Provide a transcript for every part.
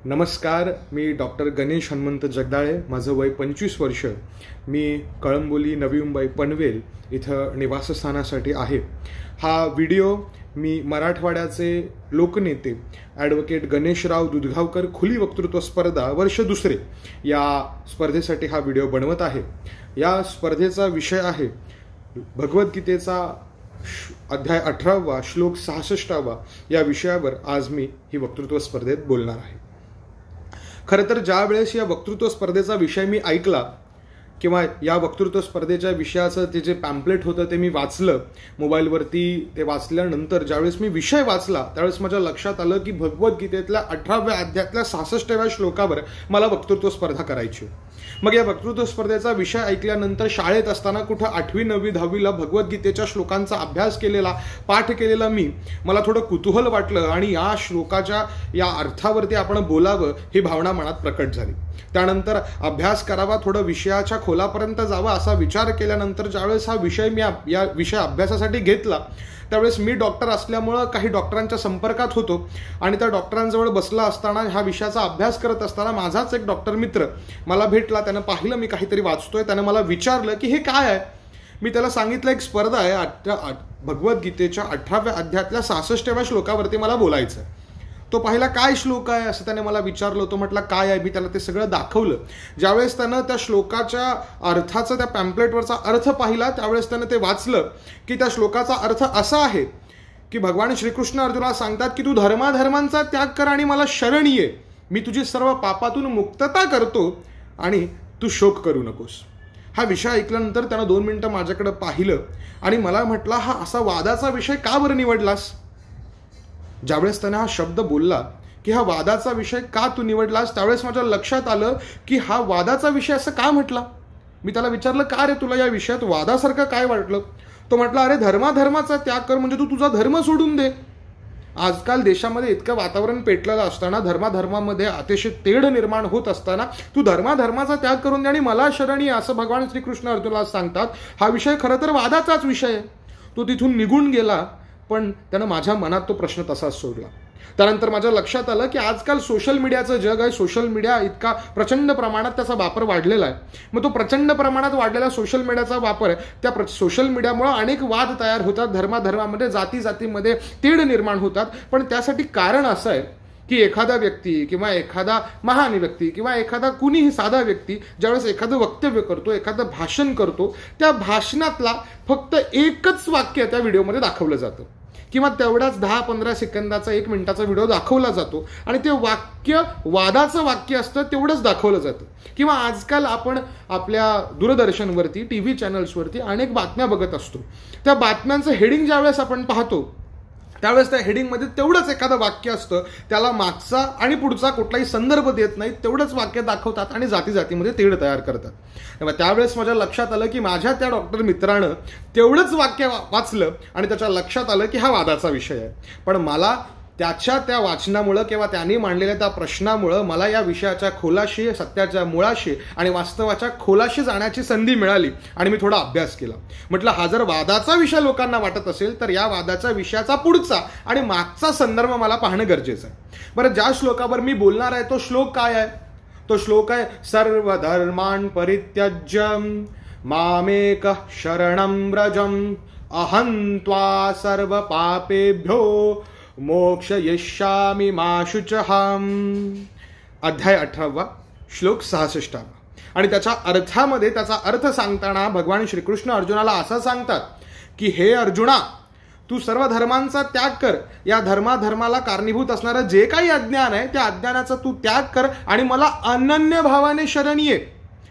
नमस्कार, मी डॉक्टर गणेश हनुमंत जगदाळे. माझं वय 25 वर्ष. मी कळंबोली, नवी मुंबई, पनवेल इथं निवासस्थानासाठी आहे. हा व्हिडिओ मी मराठवाड्याचे लोकनेते ॲडव्होकेट गणेशराव दुधगावकर खुली वक्तृत्व स्पर्धा वर्ष दुसरे या स्पर्धेसाठी हा व्हिडिओ बनवत आहे. या स्पर्धेचा विषय आहे भगवद्गीतेचा अध्याय 18वा श्लोक 66वा. या विषयावर आज मी ही वक्तृत्व स्पर्धेत बोलणार आहे. खरं तर ज्या वेळेस या वक्तृत्व स्पर्धेचा विषय मी ऐकला किंवा या वक्तृत्व स्पर्धेच्या विषयाचं ते जे पॅम्पलेट होतं ते मी वाचलं मोबाईलवरती, ते वाचल्यानंतर ज्यावेळेस मी विषय वाचला त्यावेळेस माझ्या लक्षात आलं की भगवद्गीतेतल्या 18व्या अध्यायातल्या 66व्या श्लोकावर मला वक्तृत्व स्पर्धा करायची. मग या वक्तृत्व स्पर्धेचा विषय ऐकल्यानंतर शाळेत असताना कुठं 8वी 9वी 10वीला भगवद्गीतेच्या श्लोकांचा अभ्यास केलेला, पाठ केलेला मला थोडं कुतूहल वाटलं आणि या श्लोकाच्या या अर्थावरती आपण बोलावं ही भावना मनात प्रकट झाली. त्यानंतर अभ्यास करावा, थोडं विषयाच्या खोलापर्यंत जावा असा विचार केल्यानंतर ज्यावेळेस हा विषय मी या विषय अभ्यासासाठी घेतला त्यावेळेस मी डॉक्टर असल्यामुळं काही डॉक्टरांच्या संपर्कात होतो आणि त्या डॉक्टरांजवळ बसला असताना हा विषयाचा अभ्यास करत असताना माझाच एक डॉक्टर मित्र मला भेटला. त्यानं पाहिलं मी काहीतरी वाचतोय, त्यानं मला विचारलं की हे काय आहे. मी त्याला सांगितलं एक स्पर्धा आहे, भगवद्गीतेच्या 18व्या अध्यायातल्या 66व्या श्लोकावरती मला बोलायचं आहे. तो पाहिला काय श्लोक आहे असं त्याने मला विचारलं. तो म्हटला काय आहे. मी त्याला ते सगळं दाखवलं. ज्यावेळेस त्यानं त्या श्लोकाच्या अर्थाचा, त्या पॅम्पलेटवरचा अर्थ पाहिला त्यावेळेस त्यानं ते वाचलं की त्या श्लोकाचा अर्थ असा आहे की भगवान श्रीकृष्ण अर्जुनाला सांगतात की तू धर्माधर्मांचा त्याग कर आणि मला शरण ये. मी तुझी सर्व पापातून मुक्तता करतो आणि तू शोक करू नकोस. हा विषय ऐकल्यानंतर त्यानं 2 मिनिटं माझ्याकडे पाहिलं आणि मला म्हटला हा असा वादाचा विषय का बरं निवडलास. ज्यावेळेस त्याने हा शब्द बोलला की हा वादाचा विषय का तू निवडलास त्यावेळेस माझ्या लक्षात आलं की हा वादाचा विषय असं का म्हटला. मी त्याला विचारलं का रे तुला या विषयात वादासारखं काय वाटलं. तो म्हटला अरे धर्माधर्माचा त्याग कर म्हणजे तू तुझा धर्म सोडून दे. आजकाल देशामध्ये इतकं वातावरण पेटलेलं असताना, धर्माधर्मामध्ये अतिशय तेढ निर्माण होत असताना तू धर्माधर्माचा त्याग करून दे आणि मला शरणी असं भगवान श्रीकृष्ण अर्जुनाला सांगतात. हा विषय खरं तर वादाचाच विषय आहे. तो तिथून निघून गेला पण त्यानं माझ्या मनात तो प्रश्न तसाच सोडला. त्यानंतर माझ्या लक्षात आलं की आजकाल सोशल मीडियाचं जग आहे. सोशल मीडिया इतका प्रचंड प्रमाणात त्याचा वापर वाढलेला आहे. मग तो प्रचंड प्रमाणात वाढलेला सोशल मीडियाचा वापर, त्या सोशल मीडियामुळे अनेक वाद तयार होतात. धर्माधर्मामध्ये, जातीमध्ये तेढ निर्माण होतात. पण त्यासाठी कारण असं आहे की एखादा व्यक्ती किंवा एखादा महान व्यक्ती किंवा एखादा कुणीही साधा व्यक्ती ज्यावेळेस एखादं वक्तव्य करतो, एखादं भाषण करतो, त्या भाषणातला फक्त एकच वाक्य त्या व्हिडिओमध्ये दाखवलं जातं किंवा तेवढाच 10-15 सेकंदाचा 1 मिनिटाचा व्हिडिओ दाखवला जातो आणि ते वाक्य वादाचं वाक्य असतं तेवढंच दाखवलं जातं. किंवा आजकाल आपण आपल्या दूरदर्शनवरती, TV चॅनल्सवरती अनेक बातम्या बघत असतो. त्या बातम्यांचं हेडिंग ज्यावेळेस आपण पाहतो त्यावेळेस त्या हेडिंगमध्ये तेवढंच एखादं वाक्य असतं, त्याला मागचा आणि पुढचा कुठलाही संदर्भ देत नाही, तेवढंच वाक्य दाखवतात आणि जातीमध्ये तेढ तयार करतात. तेव्हा त्यावेळेस माझ्या लक्षात आलं की माझ्या त्या डॉक्टर मित्रानं तेवढंच वाक्य वाचलं आणि त्याच्या लक्षात आलं की हा वादाचा विषय आहे. पण मला त्या वाचनामुळं किंवा त्यांनी मांडलेल्या त्या प्रश्नामुळं मला या विषयाच्या खोलाशी, सत्याच्या मुळाशी आणि वास्तवाच्या खोलाशी जाण्याची संधी मिळाली आणि मी थोडा अभ्यास केला. म्हटलं हा जर वादाचा विषय लोकांना वाटत असेल तर या वादाच्या विषयाचा पुढचा आणि मागचा संदर्भ मला पाहणं गरजेचं आहे. बरं, ज्या श्लोकावर मी बोलणार आहे तो श्लोक काय आहे. तो श्लोक आहे सर्वधर्मान् परित्यज्य मामेकः शरणं व्रजम् अहं त्वा सर्व पापेभ्यो मोक्षयिष्यामि मा शुचहम्. अध्याय 18वा श्लोक 66. आणि त्याच्या अर्थामध्ये त्याचा अर्थ सांगताना भगवान श्रीकृष्ण अर्जुनाला असं सांगतात की हे अर्जुना, तू सर्व धर्मांचा त्याग कर. या धर्माला कारणीभूत असणारं जे काही अज्ञान आहे त्या अज्ञानाचा तू त्याग कर आणि मला अनन्य भावाने शरण ये.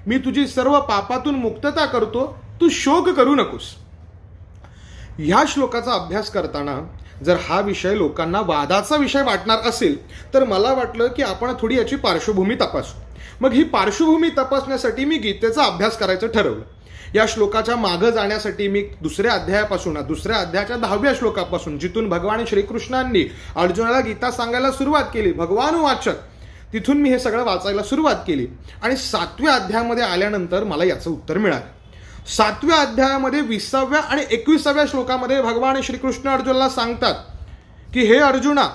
मी तुझी सर्व पापातून मुक्तता करतो, तू शोक करू नकोस. ह्या श्लोकाचा अभ्यास करताना जर हा विषय लोकांना वादाचा विषय वाटणार असेल तर मला वाटलं की आपण थोडी याची पार्श्वभूमी तपासू. मग ही पार्श्वभूमी तपासण्यासाठी मी गीतेचा अभ्यास करायचं ठरवलं. या श्लोकाच्या मागं जाण्यासाठी मी दुसऱ्या अध्यायाच्या 10व्या श्लोकापासून, जिथून भगवान श्रीकृष्णांनी अर्जुनाला गीता सांगायला सुरुवात केली, भगवान वाचक, तिथून मी हे सगळं वाचायला सुरुवात केली आणि 7व्या अध्यायामध्ये आल्यानंतर मला याचं उत्तर मिळालं. 7व्या अध्यायामध्ये 20व्या आणि 21व्या श्लोकामध्ये भगवान श्रीकृष्ण अर्जुनाला सांगतात की हे अर्जुना,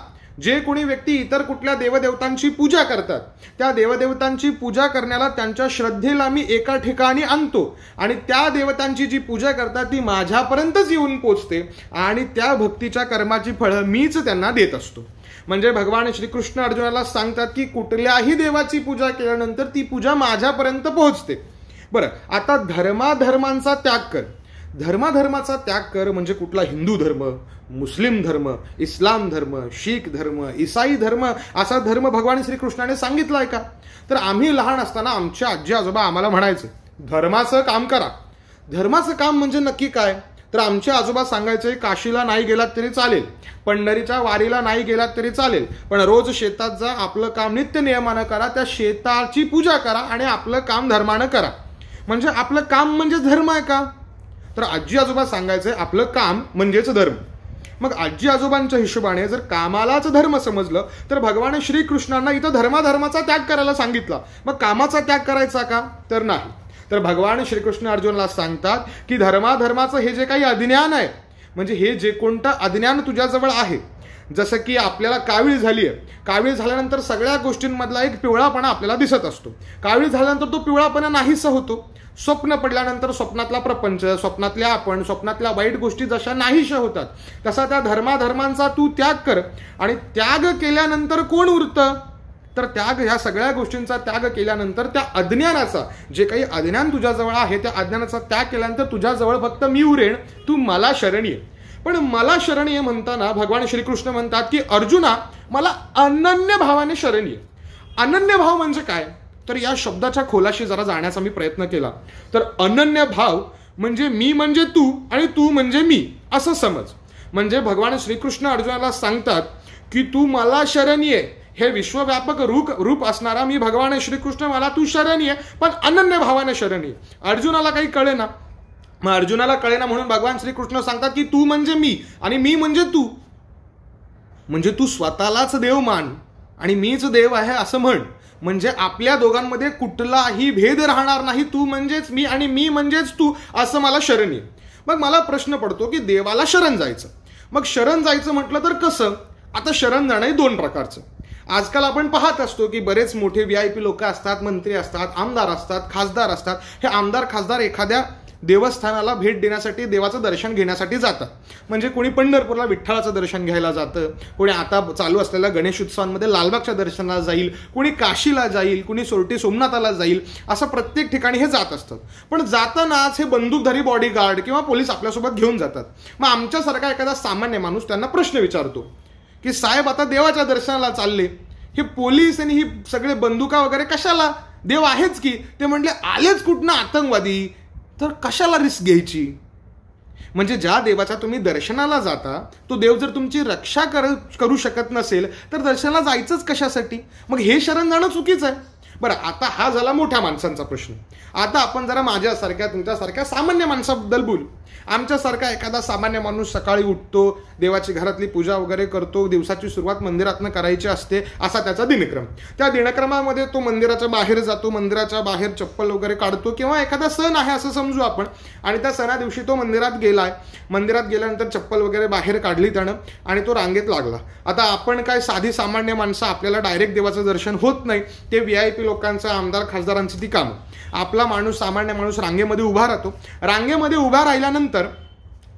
जे कोणी व्यक्ती इतर कुठल्या देवदेवतांची पूजा करतात त्या देवदेवतांची पूजा करण्याला त्यांच्या श्रद्धेला मी एका ठिकाणी आणतो आणि त्या देवतांची जी पूजा करतात ती माझ्यापर्यंतच येऊन पोचते आणि त्या भक्तीच्या कर्माची फळं मीच त्यांना देत असतो. म्हणजे भगवान श्रीकृष्ण अर्जुनाला सांगतात की कुठल्याही देवाची पूजा केल्यानंतर ती पूजा माझ्यापर्यंत पोहोचते. बरं, आता धर्माधर्मांचा त्याग कर. धर्माधर्माचा त्याग कर म्हणजे कुठला हिंदू धर्म, मुस्लिम धर्म, इस्लाम धर्म, शीख धर्म, ईसाई धर्म असा धर्म भगवान श्रीकृष्णाने सांगितलाय का? तर आम्ही लहान असताना आमचे आजी आजोबा आम्हाला म्हणायचे धर्माचं काम करा. धर्माचं काम म्हणजे नक्की काय? तर आमचे आजोबा सांगायचे काशीला नाही गेलात तरी चालेल, पंढरीच्या वारीला नाही गेलात तरी चालेल, पण रोज शेतात जा, आपलं काम नित्य नियमानं करा, त्या शेताची पूजा करा आणि आपलं काम धर्मानं करा. म्हणजे आपलं काम म्हणजे धर्म आहे का? तर आजी आजोबा सांगायचे आपलं काम म्हणजेच धर्म. मग आजी आजोबांच्या हिशोबाने जर कामालाच धर्म समजलं तर भगवान श्रीकृष्णांना इथं धर्माधर्माचा त्याग करायला सांगितला. मग कामाचा त्याग करायचा का? तर नाही. तर भगवान श्रीकृष्ण अर्जुनाला सांगतात की धर्माधर्माचं हे जे काही अज्ञान आहे, म्हणजे हे जे कोणतं अज्ञान तुझ्याजवळ आहे, जसं की आपल्याला कावीळ झाली आहे, कावीळ झाल्यानंतर सगळ्या गोष्टींमधला एक पिवळापणा आपल्याला दिसत असतो. कावीळ झाल्यानंतर तो पिवळापणा नाहीसा होतो. स्वप्न पडल्यानंतर स्वप्नातला प्रपंच, स्वप्नातल्या आपण, स्वप्नातल्या वाईट गोष्टी जशा नाहीशा होतात, तसा त्या धर्माधर्मांचा तू त्याग कर. आणि त्याग केल्यानंतर कोण उरतं? तर त्याग, ह्या सगळ्या गोष्टींचा त्याग केल्यानंतर त्या अज्ञानाचा, जे काही अज्ञान तुझ्याजवळ आहे त्या अज्ञानाचा त्याग केल्यानंतर तुझ्याजवळ फक्त मी उरेन, तू मला शरण ये. पण मला शरण ये म्हणताना भगवान श्रीकृष्ण म्हणतात की अर्जुना मला अनन्य भावाने शरण ये. अनन्य भाव म्हणजे काय? तर या शब्दाच्या खोलाशी जरा जाण्याचा मी प्रयत्न केला. तर अनन्य भाव म्हणजे मी म्हणजे तू आणि तू म्हणजे मी असं समज. म्हणजे भगवान श्रीकृष्ण अर्जुनाला सांगतात की तू मला शरण ये, हे विश्वव्यापक रूप असणारा मी भगवान श्रीकृष्ण मला तू शरण ये, पण अनन्य भावाने शरण ये. अर्जुनाला काही कळेना. मग अर्जुनाला कळेना म्हणून भगवान श्रीकृष्ण सांगतात की तू म्हणजे मी आणि मी म्हणजे तू. म्हणजे तू स्वतःलाच देव मान आणि मीच देव आहे असं म्हण. म्हणजे आपल्या दोघांमध्ये कुठलाही भेद राहणार नाही. तू म्हणजेच मी आणि मी म्हणजेच तू असं मला शरण ये. मग मला प्रश्न पडतो की देवाला शरण जायचं. मग शरण जायचं म्हटलं तर कसं? आता शरण जाणं हे दोन प्रकारचं. आजकाल आपण पाहत असतो की बरेच मोठे VIP लोक असतात, मंत्री असतात, आमदार असतात, खासदार असतात. हे आमदार खासदार एखाद्या देवस्थानाला भेट देण्यासाठी, देवाचं दर्शन घेण्यासाठी जातात. म्हणजे कोणी पंढरपूरला विठ्ठलाचं दर्शन घ्यायला जातं, कोणी आता चालू असलेल्या गणेश उत्सवांमध्ये लालबागच्या दर्शनाला जाईल, कोणी काशीला जाईल, कोणी सोरटी सोमनाथाला जाईल, असं प्रत्येक ठिकाणी हे जात असतात. पण जातानाच हे बंदूकधारी बॉडीगार्ड किंवा पोलीस आपल्यासोबत घेऊन जातात. मग आमच्यासारखा एखादा सामान्य माणूस त्यांना प्रश्न विचारतो की साहेब आता देवाच्या दर्शनाला चालले, हे पोलीस आणि ही सगळे बंदुका वगैरे कशाला? देव आहेच की. ते म्हटले आलेच कुठनं आतंकवादी, तर कशाला रिस्क घ्यायची? म्हणजे ज्या देवाच्या तुम्ही दर्शनाला जाता तो देव जर तुमची रक्षा करू शकत नसेल तर दर्शनाला जायचंच कशासाठी? मग हे शरण जाणं चुकीचं आहे. बरं, आता हा झाला मोठ्या माणसांचा प्रश्न. आता आपण जरा माझ्यासारख्या, तुमच्यासारख्या सामान्य माणसाबद्दल बोलू. आमच्यासारखा एखादा सामान्य माणूस सकाळी उठतो, देवाची घरातली पूजा वगैरे करतो, दिवसाची सुरुवात मंदिरातनं करायची असते, असा त्याचा दिनक्रम. त्या दिनक्रमामध्ये तो मंदिराच्या बाहेर जातो, मंदिराच्या बाहेर चप्पल वगैरे काढतो, किंवा एखादा सण आहे असं समजू आपण, आणि त्या सणा दिवशी तो मंदिरात गेलाय. मंदिरात गेल्यानंतर चप्पल वगैरे बाहेर काढली त्यानं आणि तो रांगेत लागला. आता आपण काय साधी सामान्य माणसं, आपल्याला डायरेक्ट देवाचं दर्शन होत नाही. ते VIP लोकांचं, आमदार खासदारांची ती कामं. आपला माणूस, सामान्य माणूस रांगेमध्ये उभा राहतो. रांगेमध्ये उभा राहिल्यानंतर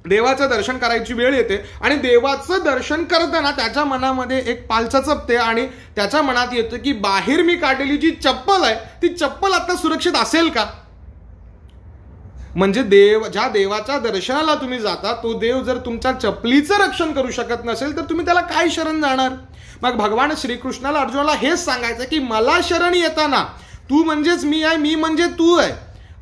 देवाचं दर्शन करायची वेळ येते आणि देवाचं दर्शन करताना त्याच्या मनामध्ये एक पालचा चपते आणि त्याच्या मनात येतं की बाहेर मी काढलेली जी चप्पल आहे ती चप्पल आता सुरक्षित असेल का? म्हणजे ज्या देवाच्या दर्शनाला तुम्ही जाता तो देव जर तुमच्या चपलीचं रक्षण करू शकत नसेल तर तुम्ही त्याला काय शरण जाणार? मग भगवान श्रीकृष्णाला अर्जुनाला हेच सांगायचं की मला शरण येताना तू म्हणजेच मी आहे, मी म्हणजे तू आहे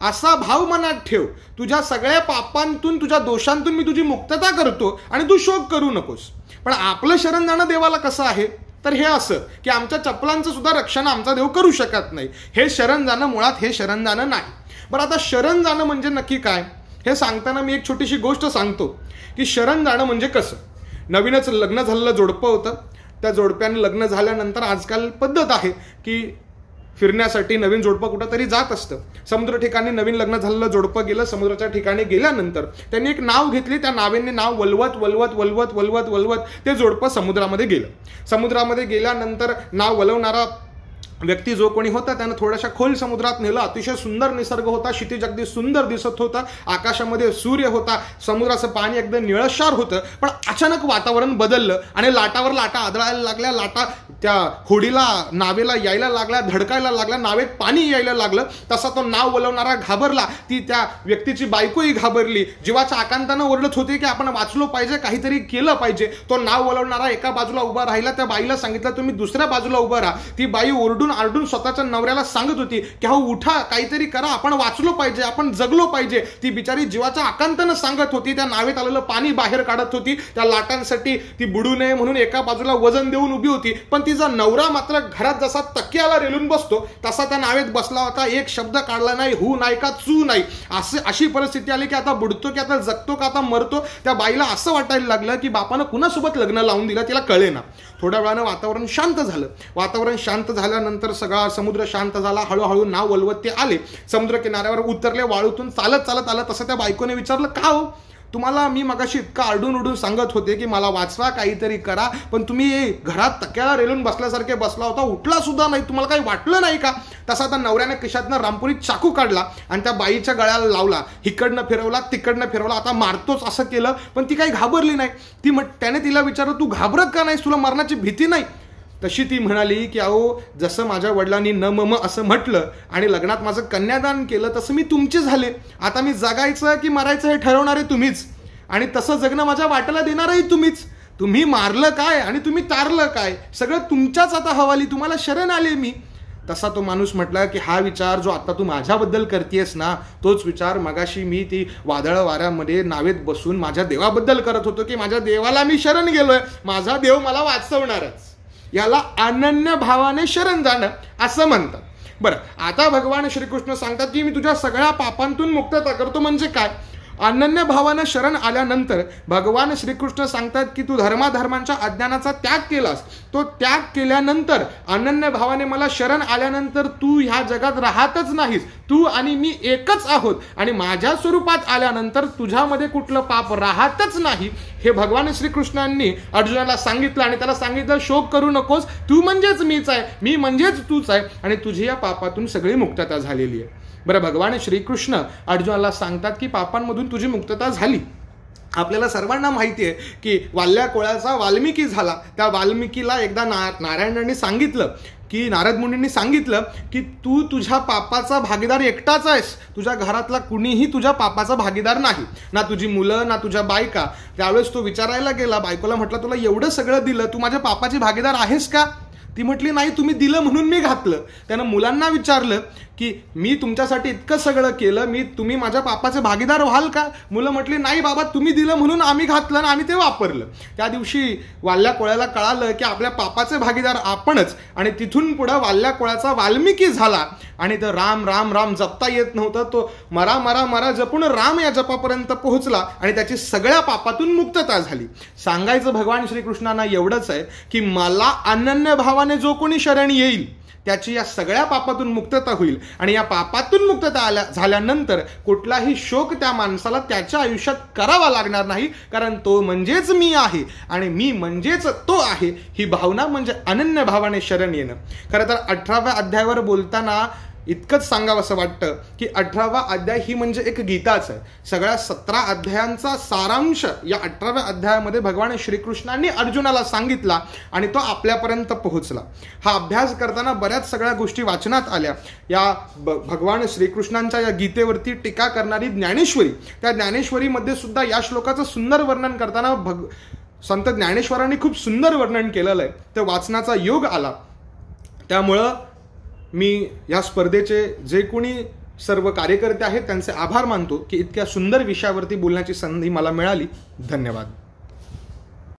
असा भाव मनात ठेव. तुझ्या सगळ्या पापांतून, तुझ्या दोषांतून मी तुझी मुक्तता करतो आणि तू शोक करू नकोस. पण आपलं शरण जाणं देवाला कसं आहे? तर हे असं की आमच्या चपलांचं सुद्धा रक्षण आमचा देव करू शकत नाही. हे शरण जाणं मुळात हे शरण जाणं नाही. बरं, आता शरण जाणं म्हणजे नक्की काय हे सांगताना मी एक छोटीशी गोष्ट सांगतो की शरण जाणं म्हणजे कसं. नवीनच लग्न झालेलं जोडपं होतं. त्या जोडप्याने लग्न झाल्यानंतर आजकाल पद्धत आहे की फिरण्यासाठी नवीन जोडपं कुठंतरी जात असतं. समुद्र ठिकाणी नवीन लग्न झालेलं जोडपं गेलं. समुद्राच्या ठिकाणी गेल्यानंतर त्यांनी एक नाव घेतली. त्या नावेने नाव वलवत वलवत वलवत वलवत वलवत ते जोडपं समुद्रामध्ये गेलं. समुद्रामध्ये गेल्यानंतर नाव वलवणारा व्यक्ती जो कोणी होता त्यानं थोड्याशा खोल समुद्रात नेलं. अतिशय सुंदर निसर्ग होता. क्षितिज अगदी सुंदर दिसत होता. आकाशामध्ये सूर्य होता. समुद्राचं पाणी एकदम निळशार होतं. पण अचानक वातावरण बदललं आणि लाटावर लाटा आदळायला लागल्या. लाटा त्या होडीला नावेला यायला लागल्या, धडकायला लागल्या. नावेत पाणी यायला लागलं. तसा तो नाव वलवणारा घाबरला. ती त्या व्यक्तीची बायकोही घाबरली. जीवाच्या आकांतानं ओरडत होती की आपण वाचलो पाहिजे, काहीतरी केलं पाहिजे. तो नाव वलवणारा एका बाजूला उभा राहिला. त्या बाईला सांगितलं तुम्ही दुसऱ्या बाजूला उभा राहा. ती बाई ओरडून आरडून स्वतःच्या नवऱ्याला सांगत होती की हो उठा, काहीतरी करा, आपण वाचलो पाहिजे, आपण जगलो पाहिजे. ती बिचारी जीवाच्या आकांतानं सांगत होती. त्या नावेत आलेलं पाणी बाहेर काढत होती. त्या लाटांसाठी ती बुडू नये म्हणून एका बाजूला वजन देऊन उभी होती. पण तिचा नवरा मात्र घरात जसा तकियाला रेलून बसतो तसा त्या नावेत बसला होता. एक शब्द काढला नाही, हू नाही का चू नाही. अशी परिस्थिती आली की आता बुडतो की आता जगतो का आता मरतो. त्या बाईला असं वाटायला लागलं की बापानं कुणासोबत लग्न लावून दिलं तिला कळेना. थोड्या वेळानं वातावरण शांत झालं. वातावरण शांत झाल्यानंतर सगळा समुद्र शांत झाला. हळूहळू नाव वलवत ते आले. समुद्र किनाऱ्यावर उतरले. वाळूतून चालत चालत आलं. तसं त्या बायकोने विचारलं का हो, तुम्हाला मी मगाशी इतका आरडून उडून सांगत होते की मला वाचवा, काहीतरी करा, पण तुम्ही घरात तक्याला रेलून बसल्यासारखे बसला होता, उठला सुद्धा नाही, तुम्हाला काही वाटलं नाही का? तसा त्या नवऱ्याने खिशातनं रामपुरी चाकू काढला आणि त्या बाईच्या गळ्याला लावला. इकडनं फिरवला, तिकडनं फिरवला. आता मारतोच असं केलं, पण ती काही घाबरली नाही. त्याने तिला विचारलं तू घाबरत का नाहीस, तुला मरणाची भीती नाही? तशी ती म्हणाली की अहो, जसं माझ्या वडिलांनी न मम असं म्हटलं आणि लग्नात माझं कन्यादान केलं तसं मी तुमचे झाले. आता मी जगायचं की मरायचं हे ठरवणारे तुम्हीच, आणि तसं जगणं माझ्या वाट्याला देणारही तुम्हीच. तुम्ही मारलं काय आणि तुम्ही तारलं काय सगळं तुमच्याच आता हवाली, तुम्हाला शरण आले मी. तसा तो माणूस म्हटला की हा विचार जो आता तू माझ्याबद्दल करतेस ना, तोच विचार मगाशी मी ती वादळ वाऱ्यामध्ये नावेत बसून माझ्या देवाबद्दल करत होतो की माझ्या देवाला मी शरण गेलोय, माझा देव मला वाचवणारच. याला अनन्य भावाने शरण जाणं असं म्हणतात. बरं, आता भगवान श्रीकृष्ण सांगतात की मी तुझ्या सगळ्या पापांतून मुक्तता करतो. म्हणजे काय? अनन्य भावानं शरण आल्यानंतर भगवान श्रीकृष्ण सांगतात की तू धर्माधर्मांच्या अज्ञानाचा त्याग केलास. तो त्याग केल्यानंतर अनन्य भावाने मला शरण आल्यानंतर तू ह्या जगात राहतच नाहीस. तू आणि मी एकच आहोत आणि माझ्या स्वरूपात आल्यानंतर तुझ्यामध्ये कुठलं पाप राहतच नाही. हे भगवान श्रीकृष्णांनी अर्जुनाला सांगितलं आणि त्याला सांगितलं शोक करू नकोस, तू म्हणजेच मीच आहे, मी म्हणजेच तूच आहे आणि तुझी या पापातून सगळी मुक्तता झालेली आहे. बरं, भगवान श्रीकृष्ण अर्जुनाला सांगतात की पापांमधून तुझी मुक्तता झाली. आपल्याला सर्वांना माहिती आहे की वाल्या कोळ्याचा वाल्मिकी झाला. त्या वाल्मिकीला एकदा नारायणांनी सांगितलं की नारद मुनींनी सांगितलं की तू तुझ्या पापाचा भागीदार एकटाच आहेस, तुझ्या घरातला कुणीही तुझ्या पापाचा भागीदार नाही, ना तुझी मुलं ना तुझ्या बायका. त्यावेळेस तो विचारायला गेला, बायकोला म्हटलं तुला एवढं सगळं दिलं, तू माझ्या पापाची भागीदार आहेस का? ती म्हटली नाही, तुम्ही दिलं म्हणून मी घातलं. त्यानं मुलांना विचारलं की मी तुमच्यासाठी इतकं सगळं केलं, तुम्ही माझ्या पापाचे भागीदार व्हाल का? मुलं म्हटली नाही बाबा, तुम्ही दिलं म्हणून आम्ही घातलं आणि आम्ही ते वापरलं. त्या दिवशी वाल्या कोळ्याला कळालं की आपल्या पापाचे भागीदार आपणच, आणि तिथून पुढं वाल्या कोळ्याचा वाल्मिकी झाला. आणि तो राम राम राम जपता येत नव्हतं, तो मरा मरा मरा जपून राम या जपापर्यंत पोहोचला आणि त्याची सगळ्या पापातून मुक्तता झाली. सांगायचं भगवान श्रीकृष्णांना एवढंच आहे की मला अनन्य भावाने जो कोणी शरण येईल त्याची या सगळ्या पापातून मुक्तता होईल. आणि या पापातून मुक्तता झाल्यानंतर कुठलाही शोक त्या माणसाला त्याच्या आयुष्यात करावा लागणार नाही, कारण तो म्हणजेच मी आहे आणि मी म्हणजेच तो आहे. ही भावना म्हणजे अनन्य भावाने शरण येणं. खरं तर 18व्या अध्यायावर बोलताना इतकंच सांगावं असं वाटतं की 18वा अध्याय ही म्हणजे एक गीताच आहे. सगळ्या 17 अध्यायांचा सारांश या 18व्या अध्यायामध्ये भगवान श्रीकृष्णांनी अर्जुनाला सांगितला आणि तो आपल्यापर्यंत पोहोचला. हा अभ्यास करताना बऱ्याच सगळ्या गोष्टी वाचनात आल्या. या भगवान श्रीकृष्णांच्या या गीतेवरती टीका करणारी ज्ञानेश्वरी, त्या ज्ञानेश्वरीमध्ये सुद्धा या श्लोकाचं सुंदर वर्णन करताना संत ज्ञानेश्वरांनी खूप सुंदर वर्णन केलेलं आहे. ते वाचनाचा योग आला. त्यामुळं मी या स्पर्धेचे जे कोणी सर्व कार्यकर्ते आहेत त्यांचे आभार मानतो की इतक्या सुंदर विषयावरती बोलण्याची संधी मला मिळाली. धन्यवाद.